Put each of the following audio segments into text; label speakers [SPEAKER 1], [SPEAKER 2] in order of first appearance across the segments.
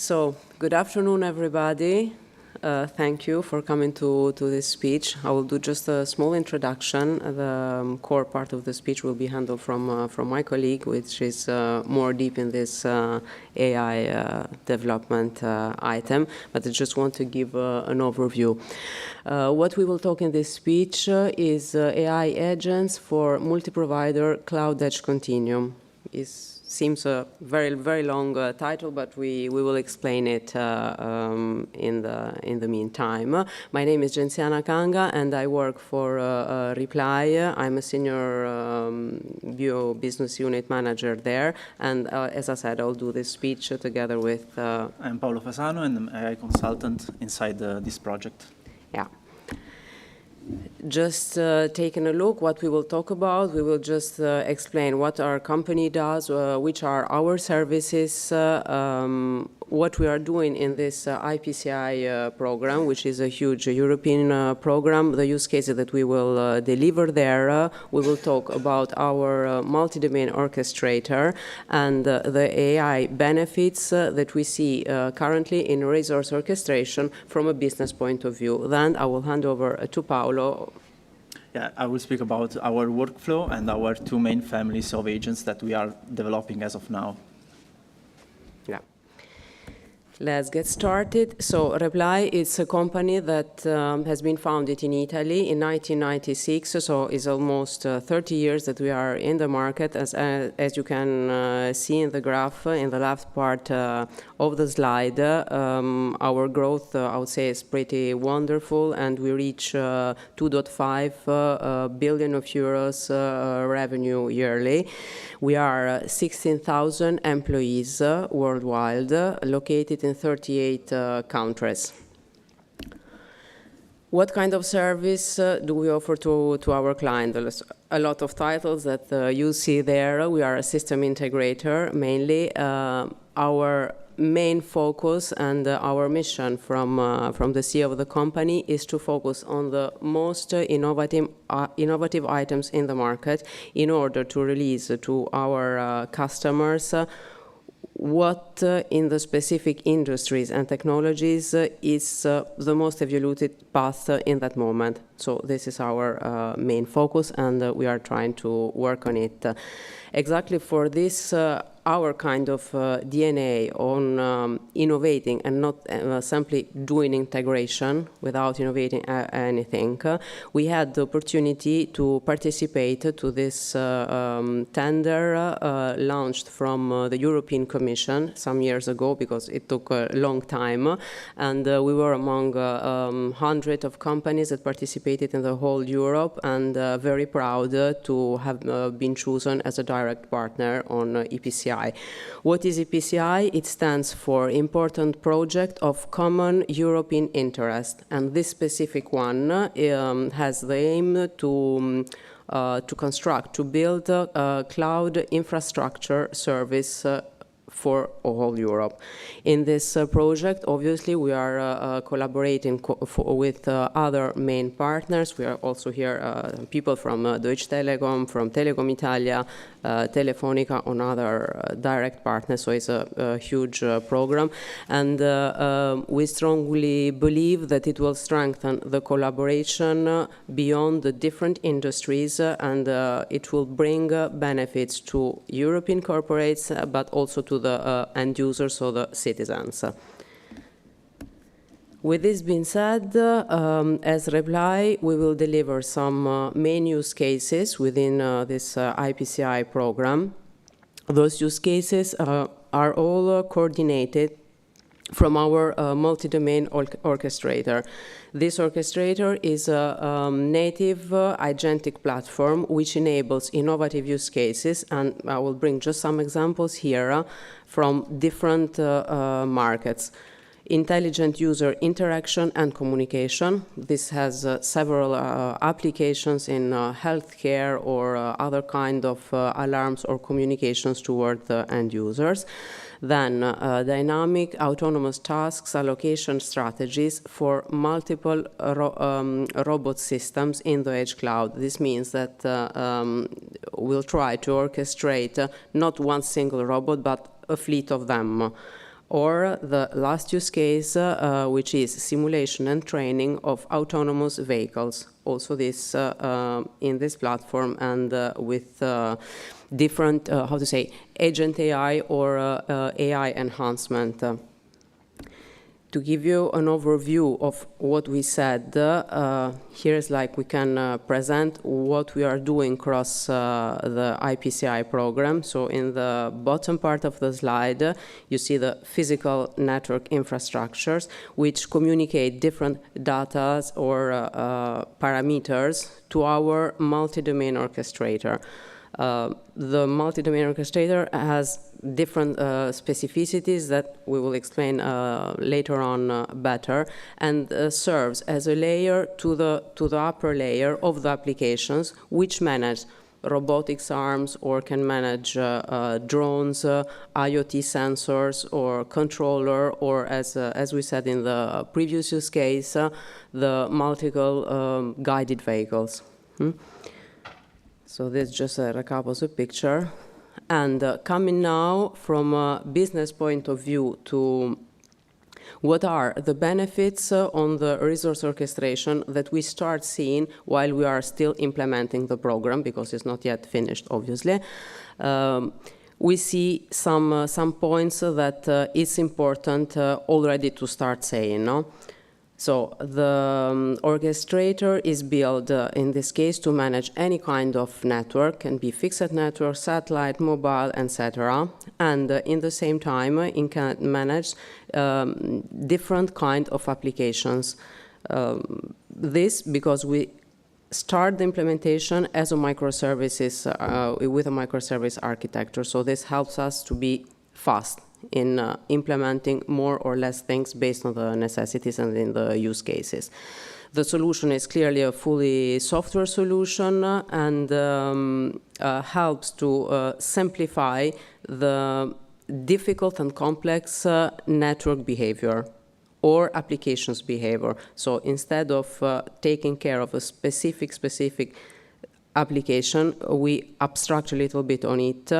[SPEAKER 1] So, good afternoon, everybody. Thank you for coming to this speech. I will do just a small introduction. The core part of the speech will be handled from my colleague, which is more deep in this AI development item, but I just want to give an overview. What we will talk in this speech is AI agents for multi-provider cloud edge continuum. Seems a very, very long title, but we will explain it in the meantime. My name is Gentiana Canga, and I work for Reply. I'm a senior bio business unit manager there, and as I said, I'll do this speech together with...
[SPEAKER 2] I'm Paolo Fasano, and I'm AI consultant inside this project.
[SPEAKER 1] Yeah. Just taking a look, what we will talk about, we will just explain what our company does, which are our services, what we are doing in this IPCI program, which is a huge European program, the use cases that we will deliver there. We will talk about our multi-domain orchestrator and the AI benefits that we see currently in resource orchestration from a business point of view. Then I will hand over to Paolo.
[SPEAKER 2] Yeah, I will speak about our workflow and our two main families of agents that we are developing as of now.
[SPEAKER 1] Yeah. Let's get started. So Reply is a company that has been founded in Italy in 1996, so it's almost 30 years that we are in the market. As you can see in the graph in the left part of the slide, our growth, I would say, is pretty wonderful, and we reach 2.5 billion of euros revenue yearly. We are 16,000 employees worldwide, located in 38 countries. What kind of service do we offer to our clients? There's a lot of titles that you see there. We are a system integrator, mainly. Our main focus and our mission from the CEO of the company is to focus on the most innovative items in the market in order to release to our customers what in the specific industries and technologies is the most evoluted path in that moment. So this is our main focus, and we are trying to work on it. Exactly for this, our kind of DNA on innovating and not simply doing integration without innovating anything. We had the opportunity to participate to this tender launched from the European Commission some years ago, because it took a long time, and we were among hundreds of companies that participated in the whole Europe, and very proud to have been chosen as a direct partner on EPCI. What is EPCI? It stands for Important Project of Common European Interest, and this specific one has the aim to build a cloud infrastructure service for all Europe. In this project, obviously, we are collaborating with other main partners. We are also here people from Deutsche Telekom, from Telecom Italia, Telefonica, on other direct partners, so it's a huge program. And we strongly believe that it will strengthen the collaboration beyond the different industries, and it will bring benefits to European corporates, but also to the end users, so the citizens. With this being said, as Reply, we will deliver some main use cases within this IPCI program. Those use cases are all coordinated from our multi-domain orchestrator. This orchestrator is a native agentic platform which enables innovative use cases, and I will bring just some examples here from different markets. Intelligent user interaction and communication. This has several applications in healthcare or other kind of alarms or communications toward the end users. Then dynamic autonomous tasks allocation strategies for multiple robot systems in the edge cloud. This means that we'll try to orchestrate not one single robot, but a fleet of them. or the last use case, which is simulation and training of autonomous vehicles. Also this in this platform and with different, how to say, agent AI or AI enhancement. To give you an overview of what we said, here's like we can present what we are doing across the IPCI program. So in the bottom part of the slide, you see the physical network infrastructures, which communicate different data or parameters to our multi-domain orchestrator. The multi-domain orchestrator has different specificities that we will explain later on better, and serves as a layer to the upper layer of the applications, which manage robotics arms or can manage drones, IoT sensors or controller, or as we said in the previous use case, the multiple guided vehicles. So this is just a recap of the picture. And coming now from a business point of view to what are the benefits on the resource orchestration that we start seeing while we are still implementing the program, because it's not yet finished, obviously. We see some points that it's important already to start saying, no? So the orchestrator is built, in this case, to manage any kind of network, can be fixed network, satellite, mobile, etc. And in the same time, it can manage different kind of applications. This because we start the implementation as a microservices, with a microservice architecture. So this helps us to be fast in implementing more or less things based on the necessities and in the use cases. The solution is clearly a fully software solution and helps to simplify the difficult and complex network behavior or applications behavior. So instead of taking care of a specific application, we abstract a little bit on it,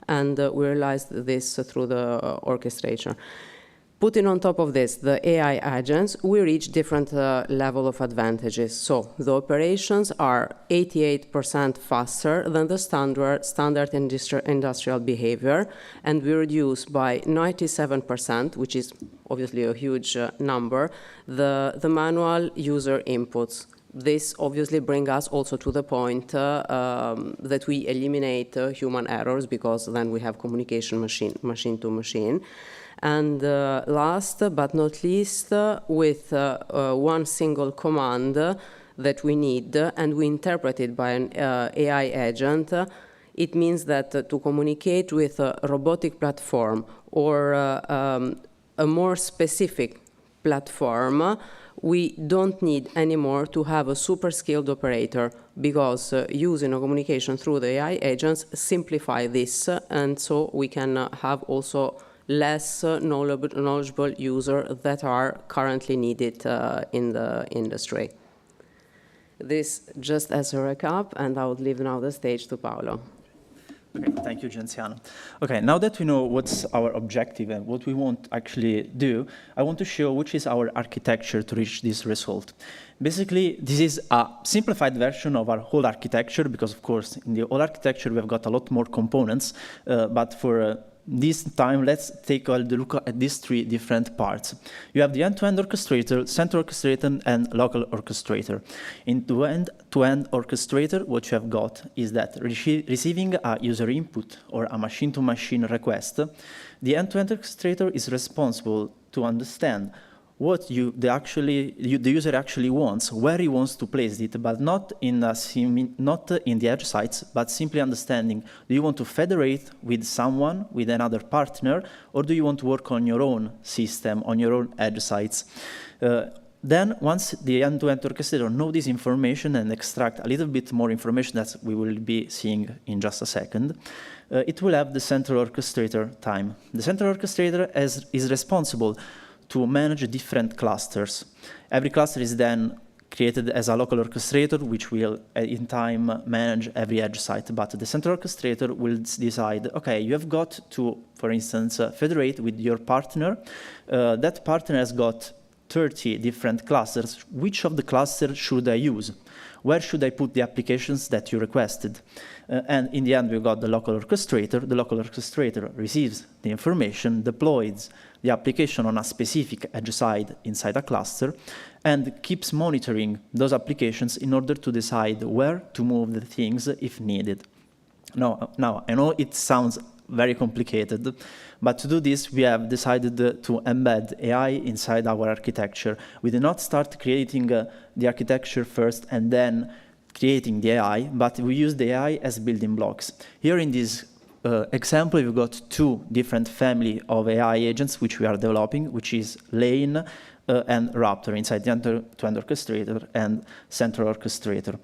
[SPEAKER 1] and we realized this through the orchestration. Putting on top of this the AI agents, we reach different level of advantages. So the operations are 88% faster than the standard industrial behavior, and we reduce by 97%, which is obviously a huge number, the manual user inputs. This obviously brings us also to the point that we eliminate human errors, because then we have communication machine to machine. And last but not least, with one single command that we need, and we interpret it by an AI agent, it means that to communicate with a robotic platform or a more specific platform, we don't need anymore to have a super skilled operator, because using a communication through the AI agents simplify this, and so we can have also less knowledgeable users that are currently needed in the industry. This just as a recap, and I would leave now the stage to Paolo.
[SPEAKER 2] Okay, thank you, Gentiana. Okay, now that we know what's our objective and what we want to actually do, I want to show which is our architecture to reach this result. Basically, this is a simplified version of our whole architecture, because of course, in the whole architecture, we've got a lot more components, but for this time, let's take a look at these three different parts. You have the end-to-end orchestrator, central orchestrator, and local orchestrator. In the end-to-end orchestrator, what you have got is that receiving a user input or a machine-to-machine request, the end-to-end orchestrator is responsible to understand what the user actually wants, where he wants to place it, but not in the edge sites, but simply understanding, do you want to federate with someone, with another partner, or do you want to work on your own system, on your own edge sites? Then, once the end-to-end orchestrator knows this information and extract a little bit more information that we will be seeing in just a second, it will have the central orchestrator time. The central orchestrator is responsible to manage different clusters. Every cluster is then created as a local orchestrator, which will in time manage every edge site. But the central orchestrator will decide, okay, you have got to, for instance, federate with your partner. That partner has got 30 different clusters. Which of the clusters should I use? Where should I put the applications that you requested? And in the end, we've got the local orchestrator. The local orchestrator receives the information, deploys the application on a specific edge site inside a cluster, and keeps monitoring those applications in order to decide where to move the things if needed. Now, I know it sounds very complicated, but to do this, we have decided to embed AI inside our architecture. We did not start creating the architecture first and then creating the AI, but we use the AI as building blocks. Here in this example, we've got two different family of AI agents which we are developing, which is Lane and Raptor inside the end-to-end orchestrator and central orchestrator.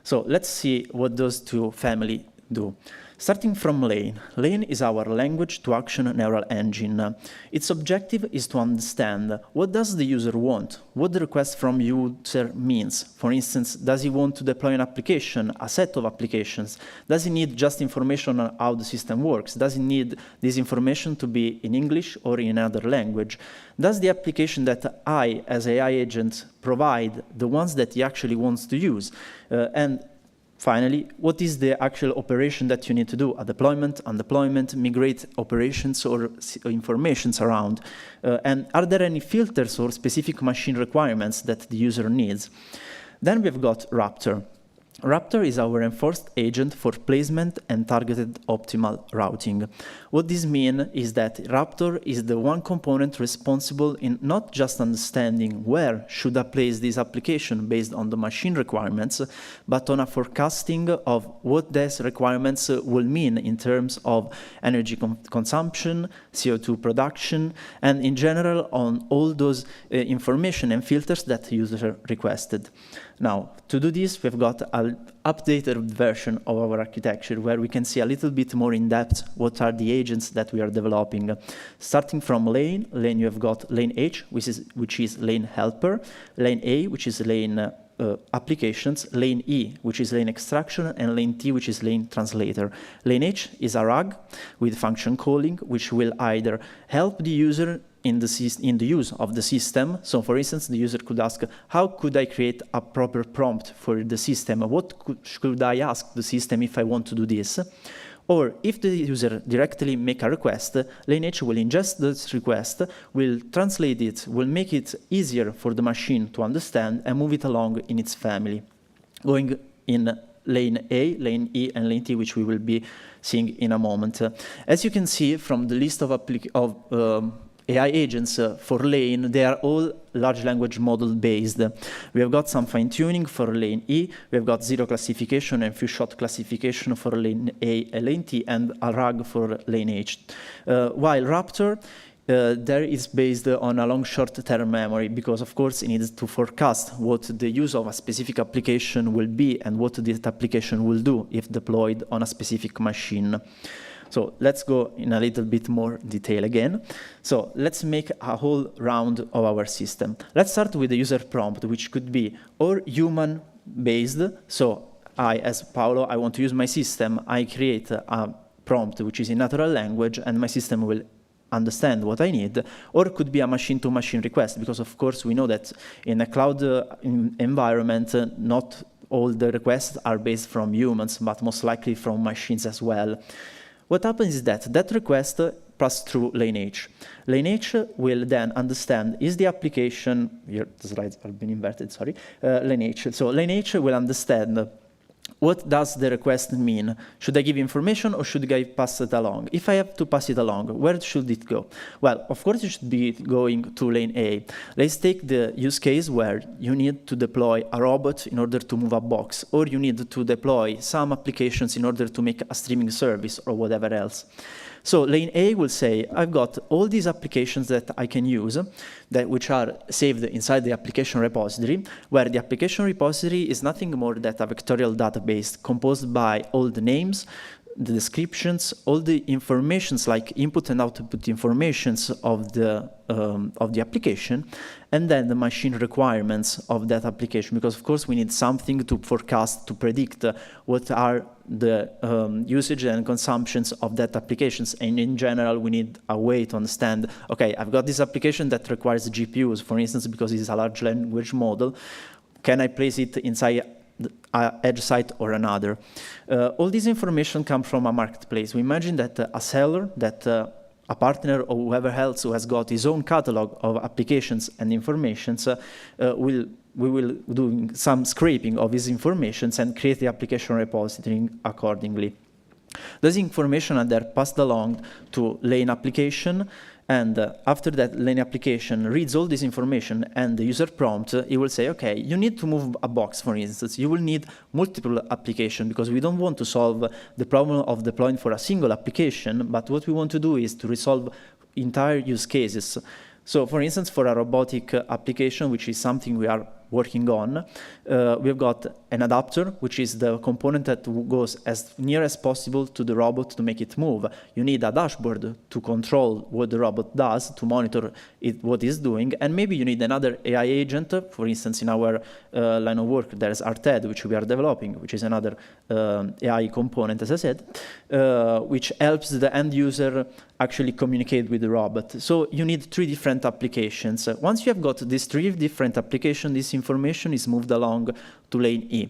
[SPEAKER 2] So let's see what those two families do. Starting from Lane. Lane is our language-to-action neural engine. Its objective is to understand what does the user want, what the request from user means. For instance, does he want to deploy an application, a set of applications? Does he need just information on how the system works? Does he need this information to be in English or in another language? Does the application that I, as AI agent, provide the ones that he actually wants to use? And finally, what is the actual operation that you need to do? A deployment, undeployment, migrate operations or informations around? And are there any filters or specific machine requirements that the user needs? Then we've got Raptor. Raptor is our enforced agent for placement and targeted optimal routing. What this means is that Raptor is the one component responsible in not just understanding where should I place this application based on the machine requirements, but on a forecasting of what these requirements will mean in terms of energy consumption, CO2 production, and in general on all those information and filters that the user requested. Now, to do this, we've got an updated version of our architecture where we can see a little bit more in depth what are the agents that we are developing. Starting from Lane, you have got Lane H, which is Lane Helper, Lane A, which is Lane applications, Lane E, which is Lane extraction, and Lane T, which is Lane translator. Lane H is a RAG with function calling, which will either help the user in the use of the system. So for instance, the user could ask, how could I create a proper prompt for the system? What should I ask the system if I want to do this? Or if the user directly make a request, Lane H will ingest this request, will translate it, will make it easier for the machine to understand and move it along in its family, going in Lane A, Lane E, and Lane T, which we will be seeing in a moment. As you can see from the list of AI agents for Lane, they are all large language model based. We have got some fine tuning for Lane E, we have got zero classification and few shot classification for Lane A and Lane T, and a RAG for Lane H. While Raptor, there is based on a long short-term memory because, of course, it needs to forecast what the use of a specific application will be and what this application will do if deployed on a specific machine. So let's go in a little bit more detail again. So let's make a whole round of our system. Let's start with the user prompt, which could be or human-based. So I, as Paolo, I want to use my system. I create a prompt, which is in natural language, and my system will understand what I need, or it could be a machine-to-machine request, because of course we know that in a cloud environment, not all the requests are based from humans, but most likely from machines as well. What happens is that that request passes through Lane H. Lane H will then understand, is the application, here the slides have been inverted, sorry, Lane H. So Lane H will understand what does the request mean? Should I give information or should I pass it along? If I have to pass it along, where should it go? Well, of course, it should be going to Lane A. Let's take the use case where you need to deploy a robot in order to move a box, or you need to deploy some applications in order to make a streaming service or whatever else. So Lane A will say, I've got all these applications that I can use, which are saved inside the application repository, where the application repository is nothing more than a vectorial database composed by all the names, the descriptions, all the informations like input and output informations of the application, and then the machine requirements of that application, because of course we need something to forecast, to predict what are the usage and consumptions of that applications. And in general, we need a way to understand, okay, I've got this application that requires GPUs, for instance, because it's a large language model. Can I place it inside an edge site or another? All this information comes from a marketplace. We imagine that a seller, that a partner or whoever else who has got his own catalog of applications and informations we will do some scraping of his informations and create the application repository accordingly. Those information are then passed along to lane application, and after that lane application reads all this information and the user prompt, it will say, okay, you need to move a box, for instance. You will need multiple applications because we don't want to solve the problem of deploying for a single application, but what we want to do is to resolve entire use cases. So for instance, for a robotic application, which is something we are working on, we've got an adapter, which is the component that goes as near as possible to the robot to make it move. You need a dashboard to control what the robot does, to monitor what it's doing, and maybe you need another AI agent. For instance, in our line of work, there's RTED, which we are developing, which is another AI component, as I said, which helps the end user actually communicate with the robot. So you need 3 different applications. Once you have got these 3 different applications, this information is moved along to lane E.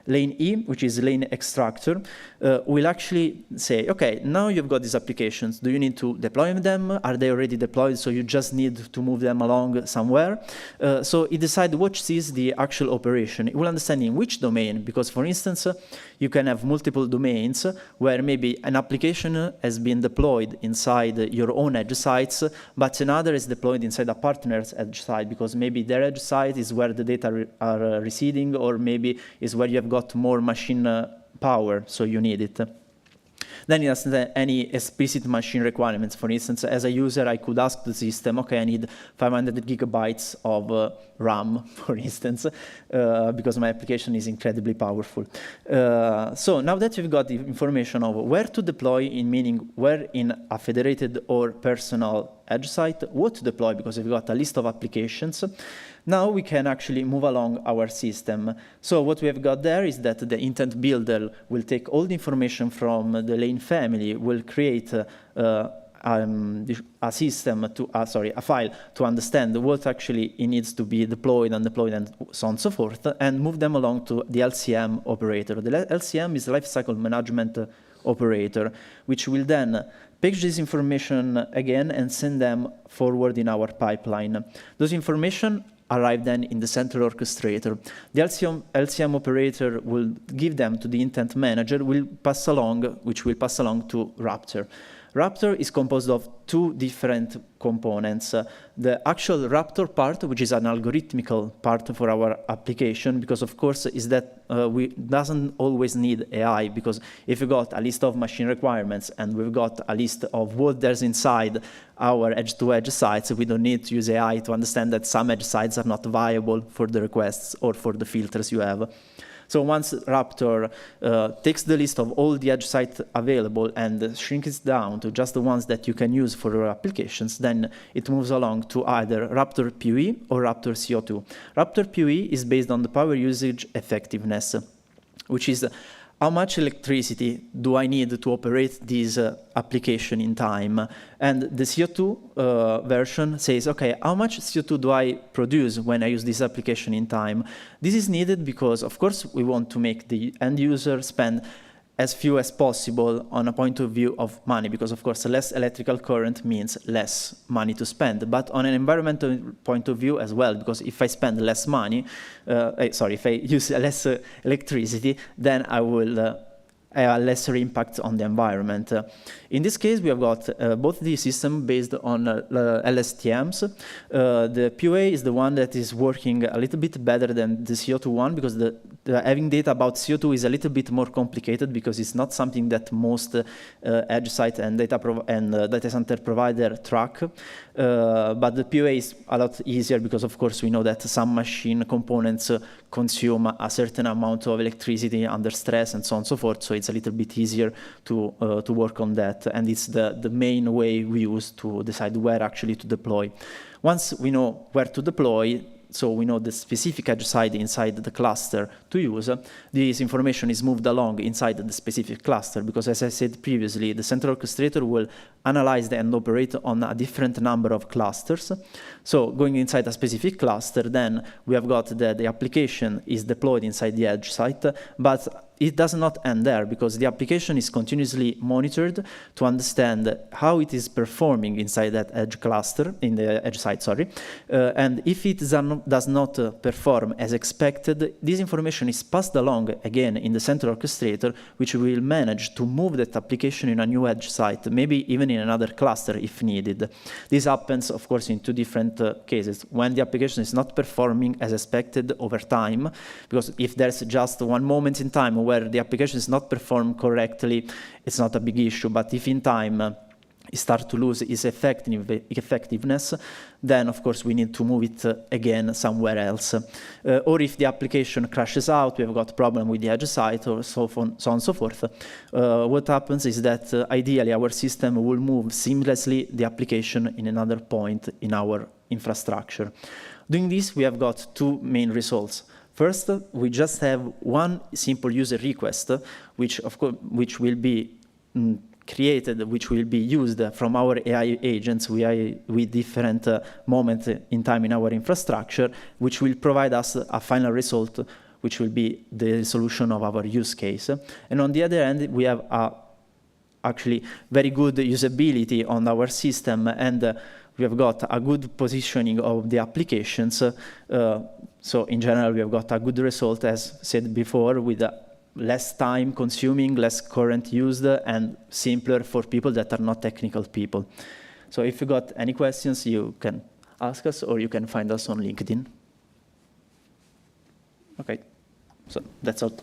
[SPEAKER 2] Lane E, which is lane extractor, will actually say, okay, now you've got these applications. Do you need to deploy them? Are they already deployed, so you just need to move them along somewhere? So it decides what is the actual operation. It will understand in which domain, because for instance, you can have multiple domains where maybe an application has been deployed inside your own edge sites, but another is deployed inside a partner's edge site, because maybe their edge site is where the data are residing, or maybe is where you have got more machine power, so you need it. Then it doesn't have any explicit machine requirements. For instance, as a user, I could ask the system, okay, I need 500 gigabytes of RAM, for instance, because my application is incredibly powerful. So now that you've got the information of where to deploy, meaning where in a federated or personal edge site, what to deploy, because we've got a list of applications, now we can actually move along our system. So what we have got there is that the intent builder will take all the information from the lane family, will create a system to, a file to understand what actually it needs to be deployed, undeployed, and so on and so forth, and move them along to the LCM operator. The LCM is lifecycle management operator, which will then package this information again and send them forward in our pipeline. Those information arrive then in the central orchestrator. The LCM operator will give them to the intent manager, which will pass along to Raptor. Raptor is composed of 2 different components. The actual Raptor part, which is an algorithmical part for our application, because of course is that we doesn't always need AI, because if we got a list of machine requirements and we've got a list of what there's inside our edge-to-edge sites, we don't need to use AI to understand that some edge sites are not viable for the requests or for the filters you have. So once Raptor takes the list of all the edge sites available and shrinks it down to just the ones that you can use for your applications, then it moves along to either Raptor PUE or Raptor CO2. Raptor PUE is based on the power usage effectiveness, which is how much electricity do I need to operate this application in time? And the CO2 version says, okay, how much CO2 do I produce when I use this application in time? This is needed because, of course, we want to make the end user spend as few as possible on a point of view of money, because of course less electrical current means less money to spend, but on an environmental point of view as well, because if I spend less money, if I use less electricity, then I will have a lesser impact on the environment. In this case, we have got both the system based on LSTMs. The PUE is the one that is working a little bit better than the CO2 one, because the having data about CO2 is a little bit more complicated because it's not something that most edge site and data center provider track. But the POA is a lot easier because, of course, we know that some machine components consume a certain amount of electricity under stress and so on and so forth. So it's a little bit easier to work on that. And it's the main way we use to decide where actually to deploy. Once we know where to deploy, so we know the specific edge site inside the cluster to use, this information is moved along inside the specific cluster because, as I said previously, the central orchestrator will analyze and operate on a different number of clusters. So going inside a specific cluster, then we have got the application is deployed inside the edge site, but it does not end there because the application is continuously monitored to understand how it is performing inside that edge cluster, in the edge site, sorry. And if it does not perform as expected, this information is passed along again in the central orchestrator, which will manage to move that application in a new edge site, maybe even in another cluster if needed. This happens, of course, in two different cases. When the application is not performing as expected over time, because if there's just one moment in time where the application is not performed correctly, it's not a big issue. But if in time it starts to lose its effectiveness, then of course we need to move it again somewhere else. Or if the application crashes out, we've got a problem with the edge site, or so on and so forth. What happens is that ideally our system will move seamlessly the application in another point in our infrastructure. Doing this, we have got two main results. First, we just have one simple user request, which of course will be created, which will be used from our AI agents with different moments in time in our infrastructure, which will provide us a final result, which will be the solution of our use case. And on the other hand, we have actually very good usability on our system, and we have got a good positioning of the applications. So in general, we have got a good result, as said before, with less time consuming, less current used, and simpler for people that are not technical people. So if you got any questions, you can ask us, or you can find us on LinkedIn. Okay, so that's all.